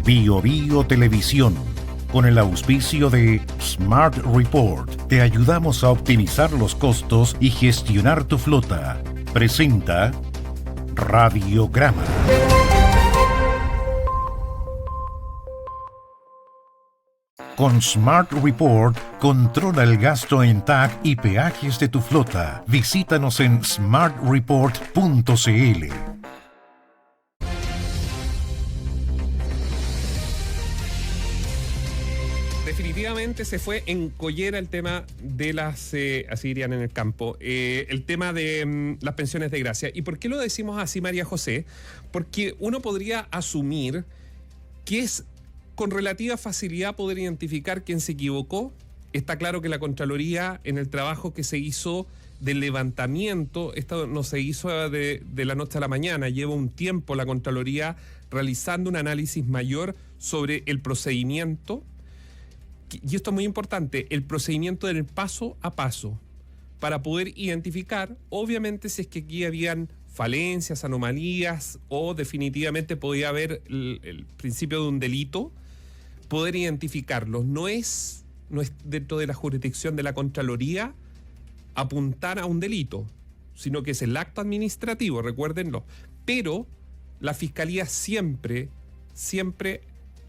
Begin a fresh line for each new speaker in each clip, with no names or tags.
Bio Bio Televisión, con el auspicio de Smart Report, te ayudamos a optimizar los costos y gestionar tu flota. Presenta Radiograma. Con Smart Report, controla el gasto en TAC y peajes de tu flota. Visítanos en smartreport.cl.
Definitivamente se fue en collera el tema de las, así dirían en el campo, el tema de las pensiones de gracia. ¿Y por qué lo decimos así, María José? Porque uno podría asumir que es con relativa facilidad poder identificar quién se equivocó. Está claro que la Contraloría, en el trabajo que se hizo del levantamiento, esto no se hizo de la noche a la mañana, lleva un tiempo la Contraloría realizando un análisis mayor sobre el procedimiento. Y esto es muy importante, el procedimiento del paso a paso, para poder identificar, obviamente, si es que aquí habían falencias, anomalías, o definitivamente podía haber el principio de un delito, poder identificarlos. No es dentro de la jurisdicción de la Contraloría apuntar a un delito, sino que es el acto administrativo, recuérdenlo. Pero la Fiscalía siempre,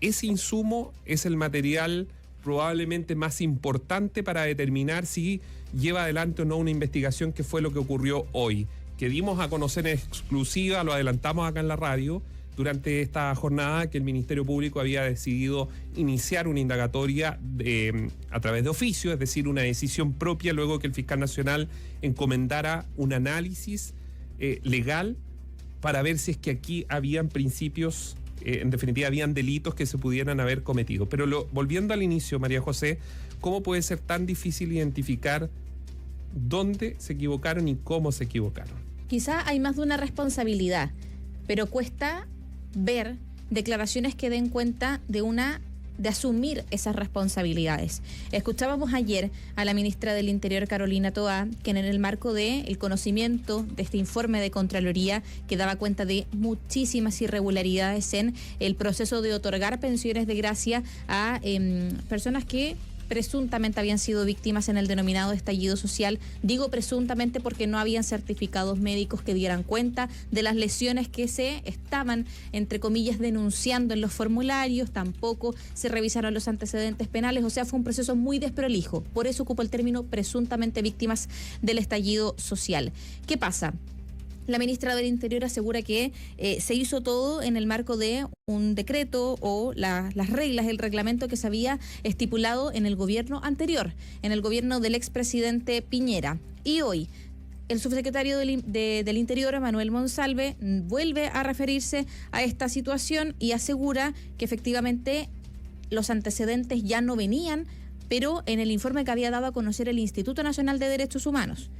ese insumo es el material probablemente más importante para determinar si lleva adelante o no una investigación, que fue lo que ocurrió hoy, que dimos a conocer en exclusiva, lo adelantamos acá en la radio, durante esta jornada, que el Ministerio Público había decidido iniciar una indagatoria a través de oficio, es decir, una decisión propia, luego que el fiscal nacional encomendara un análisis legal para ver si es que aquí habían principios, en definitiva habían delitos que se pudieran haber cometido. Pero volviendo al inicio, María José, ¿cómo puede ser tan difícil identificar dónde se equivocaron y cómo se equivocaron?
Quizá hay más de una responsabilidad, pero cuesta ver declaraciones que den cuenta de asumir esas responsabilidades. Escuchábamos ayer a la ministra del Interior, Carolina Toá, que en el marco del conocimiento de este informe de Contraloría, que daba cuenta de muchísimas irregularidades en el proceso de otorgar pensiones de gracia a personas que presuntamente habían sido víctimas en el denominado estallido social. Digo presuntamente porque no habían certificados médicos que dieran cuenta de las lesiones que se estaban, entre comillas, denunciando en los formularios. Tampoco se revisaron los antecedentes penales. O sea, fue un proceso muy desprolijo. Por eso ocupo el término presuntamente víctimas del estallido social. ¿Qué pasa? La ministra del Interior asegura que se hizo todo en el marco de un decreto o las reglas, el reglamento que se había estipulado en el gobierno anterior, en el gobierno del expresidente Piñera. Y hoy el subsecretario del Interior, Manuel Monsalve, vuelve a referirse a esta situación y asegura que efectivamente los antecedentes ya no venían, pero en el informe que había dado a conocer el Instituto Nacional de Derechos Humanos.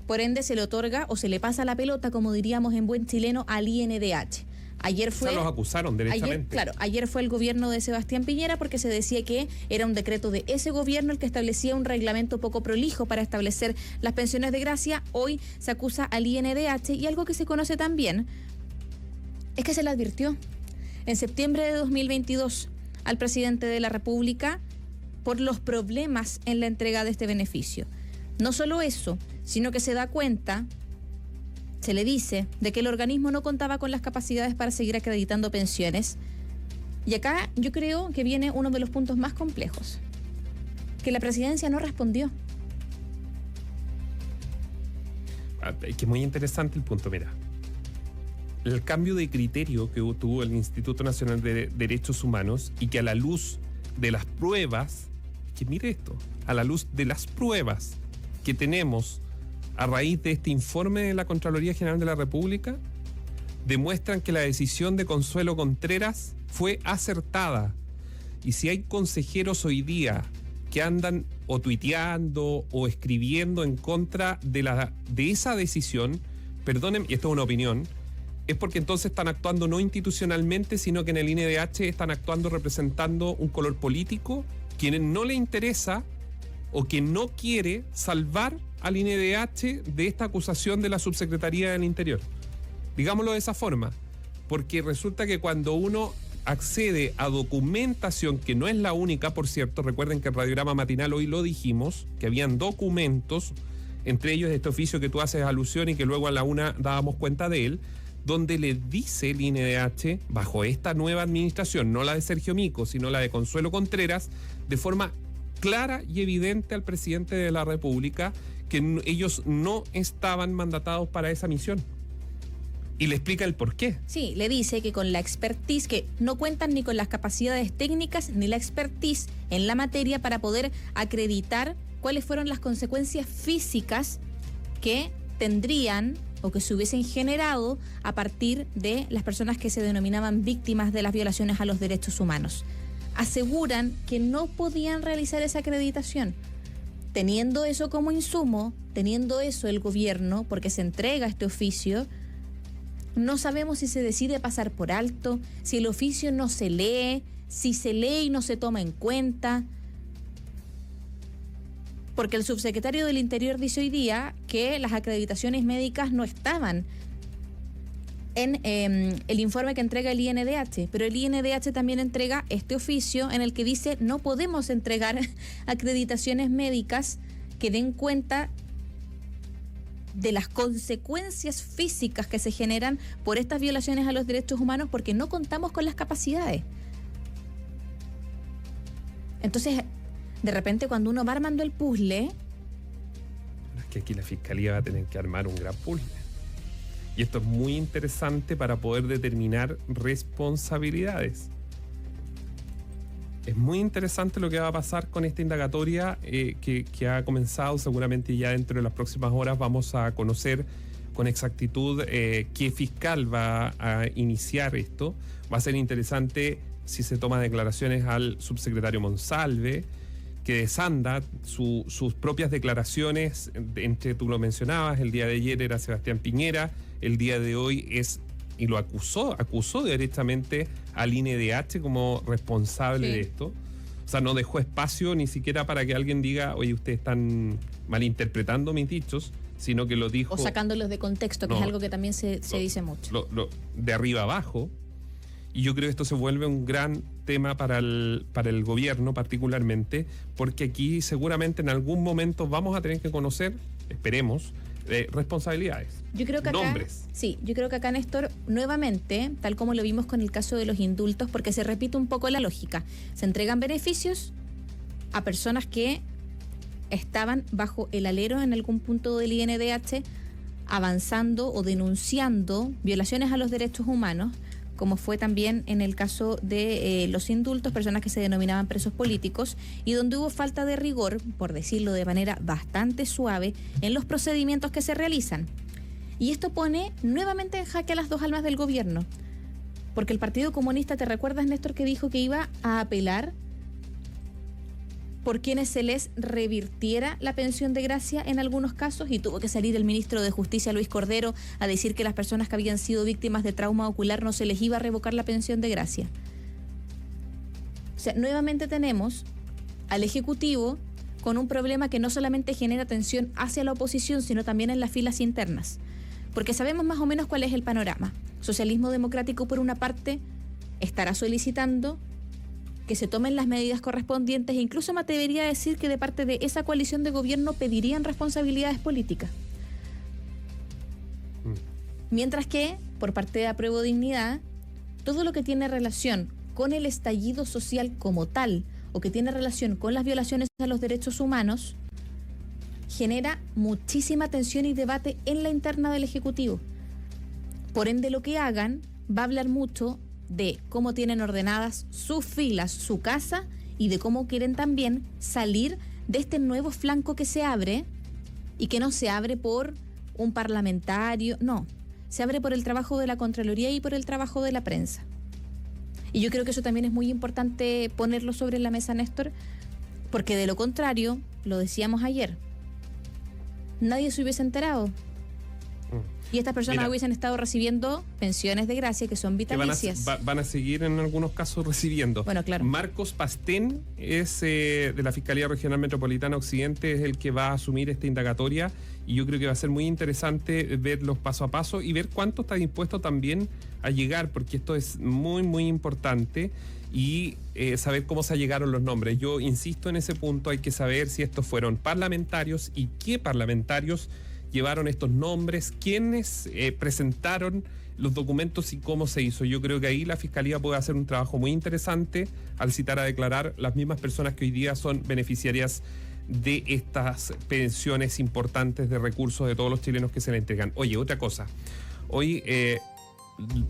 Por ende, se le otorga o se le pasa la pelota, como diríamos en buen chileno, al INDH. Ayer fue...
los acusaron derechamente.
Ayer fue el gobierno de Sebastián Piñera, porque se decía que era un decreto de ese gobierno el que establecía un reglamento poco prolijo para establecer las pensiones de gracia. Hoy se acusa al INDH, y algo que se conoce también es que se le advirtió en septiembre de 2022 al presidente de la República por los problemas en la entrega de este beneficio. No solo eso, sino que se da cuenta, se le dice, de que el organismo no contaba con las capacidades para seguir acreditando pensiones. Y acá yo creo que viene uno de los puntos más complejos, que la presidencia no respondió.
Es que muy interesante el punto, mira. El cambio de criterio que tuvo el Instituto Nacional de Derechos Humanos, y que a la luz de las pruebas, que mire esto, a la luz de las pruebas que tenemos a raíz de este informe de la Contraloría General de la República, demuestran que la decisión de Consuelo Contreras fue acertada. Y si hay consejeros hoy día que andan o tuiteando o escribiendo en contra de esa decisión, perdonen, y esto es una opinión, es porque entonces están actuando no institucionalmente, sino que en el INDH están actuando representando un color político, quien no le interesa o que no quiere salvar al INDH de esta acusación de la Subsecretaría del Interior. Digámoslo de esa forma, porque resulta que cuando uno accede a documentación, que no es la única, por cierto. Recuerden que el radiograma matinal hoy lo dijimos, que habían documentos, entre ellos este oficio que tú haces alusión y que luego a la una dábamos cuenta de él, donde le dice el INDH, bajo esta nueva administración, no la de Sergio Mico, sino la de Consuelo Contreras, de forma clara y evidente al presidente de la República, que ellos no estaban mandatados para esa misión. Y le explica el por qué.
Sí, le dice que con la expertise, que no cuentan ni con las capacidades técnicas ni la expertise en la materia para poder acreditar cuáles fueron las consecuencias físicas que tendrían o que se hubiesen generado a partir de las personas que se denominaban víctimas de las violaciones a los derechos humanos. Aseguran que no podían realizar esa acreditación. Teniendo eso como insumo, teniendo eso el gobierno, porque se entrega este oficio, no sabemos si se decide pasar por alto, si el oficio no se lee, si se lee y no se toma en cuenta. Porque el subsecretario del Interior dice hoy día que las acreditaciones médicas no estaban en el informe que entrega el INDH, pero el INDH también entrega este oficio en el que dice no podemos entregar acreditaciones médicas que den cuenta de las consecuencias físicas que se generan por estas violaciones a los derechos humanos porque no contamos con las capacidades. Entonces, de repente cuando uno va armando el puzzle...
Es que aquí la Fiscalía va a tener que armar un gran puzzle. Y esto es muy interesante para poder determinar responsabilidades. Es muy interesante lo que va a pasar con esta indagatoria que ha comenzado. Seguramente ya dentro de las próximas horas vamos a conocer con exactitud qué fiscal va a iniciar esto. Va a ser interesante si se toman declaraciones al subsecretario Monsalve, que desanda sus propias declaraciones. Entre tú lo mencionabas, el día de ayer era Sebastián Piñera, el día de hoy es... y lo acusó directamente al INDH como responsable de esto. O sea, no dejó espacio ni siquiera para que alguien diga, oye, ustedes están malinterpretando mis dichos, sino que lo dijo...
O sacándolos de contexto, que es algo que también se dice mucho.
De arriba abajo. Y yo creo que esto se vuelve un gran tema para el gobierno particularmente, porque aquí seguramente en algún momento vamos a tener que conocer, esperemos, responsabilidades.
Yo creo que acá,
nombres.
Sí, yo creo que acá, Néstor, nuevamente, tal como lo vimos con el caso de los indultos, porque se repite un poco la lógica. Se entregan beneficios a personas que estaban bajo el alero en algún punto del INDH avanzando o denunciando violaciones a los derechos humanos, como fue también en el caso de los indultos, personas que se denominaban presos políticos, y donde hubo falta de rigor, por decirlo de manera bastante suave, en los procedimientos que se realizan. Y esto pone nuevamente en jaque a las dos almas del gobierno, porque el Partido Comunista, ¿te recuerdas, Néstor, que dijo que iba a apelar por quienes se les revirtiera la pensión de gracia en algunos casos? Y tuvo que salir el ministro de Justicia, Luis Cordero, a decir que las personas que habían sido víctimas de trauma ocular no se les iba a revocar la pensión de gracia. O sea, nuevamente tenemos al Ejecutivo con un problema que no solamente genera tensión hacia la oposición, sino también en las filas internas. Porque sabemos más o menos cuál es el panorama. Socialismo Democrático, por una parte, estará solicitando que se tomen las medidas correspondientes e incluso me atrevería a decir que de parte de esa coalición de gobierno pedirían responsabilidades políticas. Mientras que, por parte de Apruebo Dignidad, todo lo que tiene relación con el estallido social como tal o que tiene relación con las violaciones a los derechos humanos genera muchísima tensión y debate en la interna del Ejecutivo. Por ende, lo que hagan va a hablar mucho de cómo tienen ordenadas sus filas, su casa, y de cómo quieren también salir de este nuevo flanco que se abre, y que no se abre por un parlamentario, no, se abre por el trabajo de la Contraloría y por el trabajo de la prensa. Y yo creo que eso también es muy importante ponerlo sobre la mesa, Néstor, porque de lo contrario, lo decíamos ayer, nadie se hubiese enterado. Y estas personas hubiesen estado recibiendo pensiones de gracia que son vitalicias.
Que van a seguir en algunos casos recibiendo.
Bueno, claro.
Marcos Pastén es de la Fiscalía Regional Metropolitana Occidente, es el que va a asumir esta indagatoria, y yo creo que va a ser muy interesante verlos paso a paso y ver cuánto está dispuesto también a llegar, porque esto es muy, muy importante, y saber cómo se llegaron los nombres. Yo insisto en ese punto, hay que saber si estos fueron parlamentarios y qué parlamentarios llevaron estos nombres, quiénes presentaron los documentos y cómo se hizo. Yo creo que ahí la Fiscalía puede hacer un trabajo muy interesante al citar a declarar las mismas personas que hoy día son beneficiarias de estas pensiones importantes de recursos de todos los chilenos que se le entregan. Oye, otra cosa. Hoy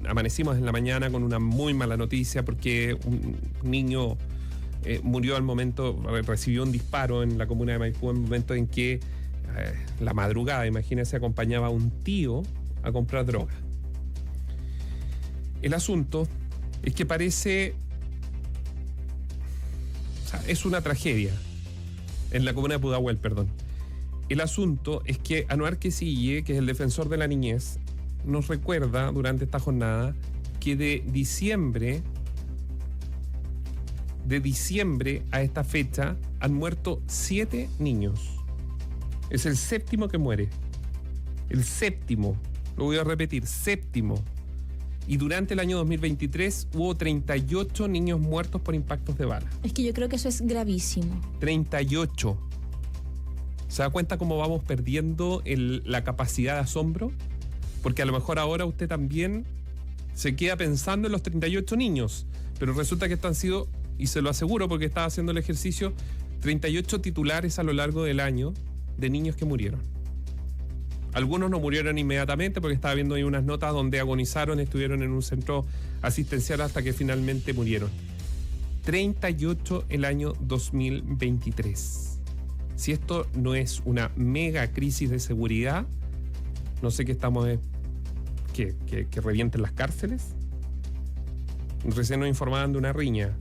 amanecimos en la mañana con una muy mala noticia, porque un niño murió al momento, recibió un disparo en la comuna de Maipú en el momento en que la madrugada, imagínense, acompañaba a un tío a comprar droga. El asunto es que parece, o sea, es una tragedia en la comuna de Pudahuel, perdón. El asunto es que Anuar Quesille, que es el defensor de la niñez, nos recuerda durante esta jornada que de diciembre a esta fecha han muerto 7 niños. Es el 7º que muere. El 7º. Lo voy a repetir, 7º. Y durante el año 2023 hubo 38 niños muertos por impactos de bala.
Es que yo creo que eso es gravísimo.
38. ¿Se da cuenta cómo vamos perdiendo la capacidad de asombro? Porque a lo mejor ahora usted también se queda pensando en los 38 niños, pero resulta que estos han sido, y se lo aseguro porque estaba haciendo el ejercicio, 38 titulares a lo largo del año de niños que murieron. Algunos no murieron inmediatamente, porque estaba viendo ahí unas notas donde agonizaron, estuvieron en un centro asistencial hasta que finalmente murieron. 38 el año 2023. Si esto no es una mega crisis de seguridad, no sé qué estamos... que revienten las cárceles. Recién nos informaban de una riña.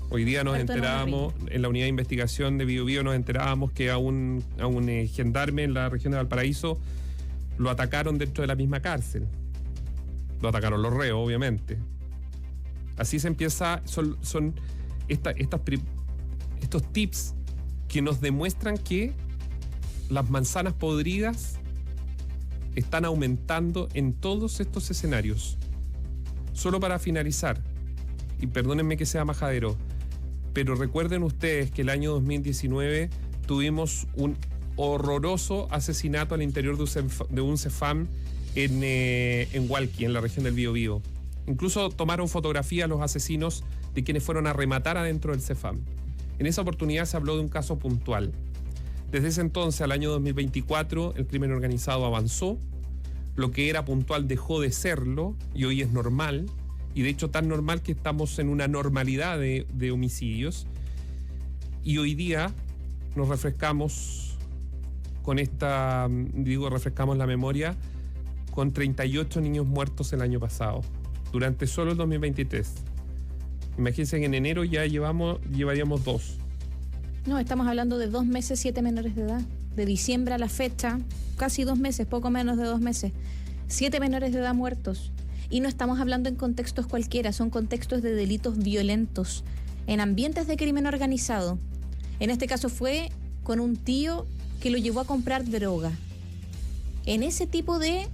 Hoy día nos enterábamos, en la unidad de investigación de Biobío nos enterábamos que a un gendarme en la región de Valparaíso lo atacaron dentro de la misma cárcel. Lo atacaron los reos, obviamente. Así se empieza, son estos tips que nos demuestran que las manzanas podridas están aumentando en todos estos escenarios. Solo para finalizar, y perdónenme que sea majadero, pero recuerden ustedes que el año 2019 tuvimos un horroroso asesinato al interior de un CEFAM en Hualqui, en la región del Biobío. Incluso tomaron fotografías los asesinos de quienes fueron a rematar adentro del CEFAM. En esa oportunidad se habló de un caso puntual. Desde ese entonces, al año 2024, el crimen organizado avanzó. Lo que era puntual dejó de serlo y hoy es normal. Y de hecho tan normal que estamos en una normalidad de homicidios. Y hoy día nos refrescamos con refrescamos la memoria con 38 niños muertos el año pasado, durante solo el 2023. Imagínense que en enero ya llevaríamos 2.
No, estamos hablando de 2 meses, 7 menores de edad. De diciembre a la fecha, casi 2 meses, poco menos de 2 meses. 7 menores de edad muertos. Y no estamos hablando en contextos cualquiera, son contextos de delitos violentos, en ambientes de crimen organizado. En este caso fue con un tío que lo llevó a comprar droga. En ese tipo de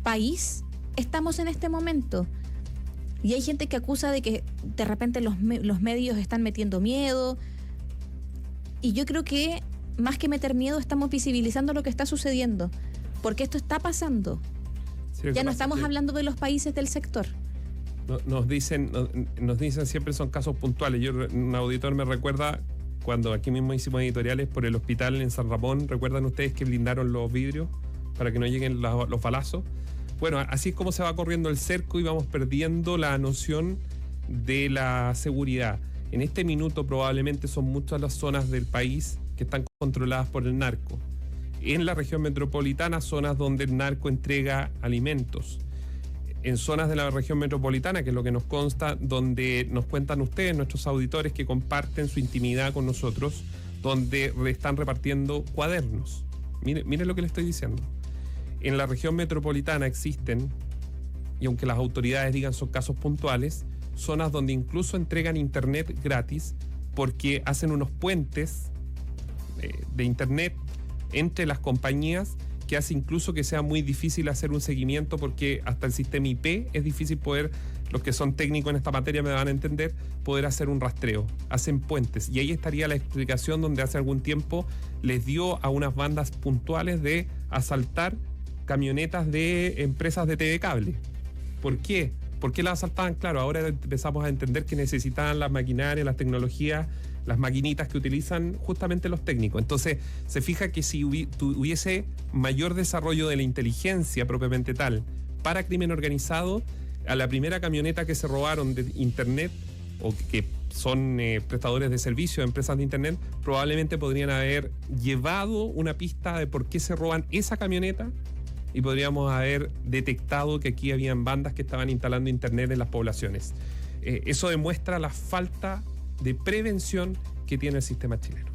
país estamos en este momento. Y hay gente que acusa de que de repente los medios están metiendo miedo. Y yo creo que más que meter miedo estamos visibilizando lo que está sucediendo. Porque esto está pasando. Sí, ya no estamos hablando de los países del sector.
Nos dicen siempre son casos puntuales. Un auditor me recuerda cuando aquí mismo hicimos editoriales por el hospital en San Ramón. ¿Recuerdan ustedes que blindaron los vidrios para que no lleguen los balazos? Bueno, así es como se va corriendo el cerco y vamos perdiendo la noción de la seguridad. En este minuto probablemente son muchas las zonas del país que están controladas por el narco. En la región metropolitana, zonas donde el narco entrega alimentos. En zonas de la región metropolitana, que es lo que nos consta, donde nos cuentan ustedes, nuestros auditores, que comparten su intimidad con nosotros, donde están repartiendo cuadernos. Mire lo que le estoy diciendo. en la región metropolitana existen, y aunque las autoridades digan son casos puntuales, zonas donde incluso entregan internet gratis porque hacen unos puentes de internet entre las compañías que hace incluso que sea muy difícil hacer un seguimiento, porque hasta el sistema IP es difícil poder, los que son técnicos en esta materia me van a entender, poder hacer un rastreo. Hacen puentes, y ahí estaría la explicación donde hace algún tiempo les dio a unas bandas puntuales de asaltar camionetas de empresas de TV cable. ¿Por qué? ¿Por qué las asaltaban? Claro, ahora empezamos a entender que necesitaban las maquinarias, las tecnologías, las maquinitas que utilizan justamente los técnicos. Entonces, se fija que si hubiese mayor desarrollo de la inteligencia propiamente tal para crimen organizado, a la primera camioneta que se robaron de internet, o que son prestadores de servicios, empresas de internet, probablemente podrían haber llevado una pista de por qué se roban esa camioneta, y podríamos haber detectado que aquí habían bandas que estaban instalando internet en las poblaciones. Eso demuestra la falta de prevención que tiene el sistema chileno.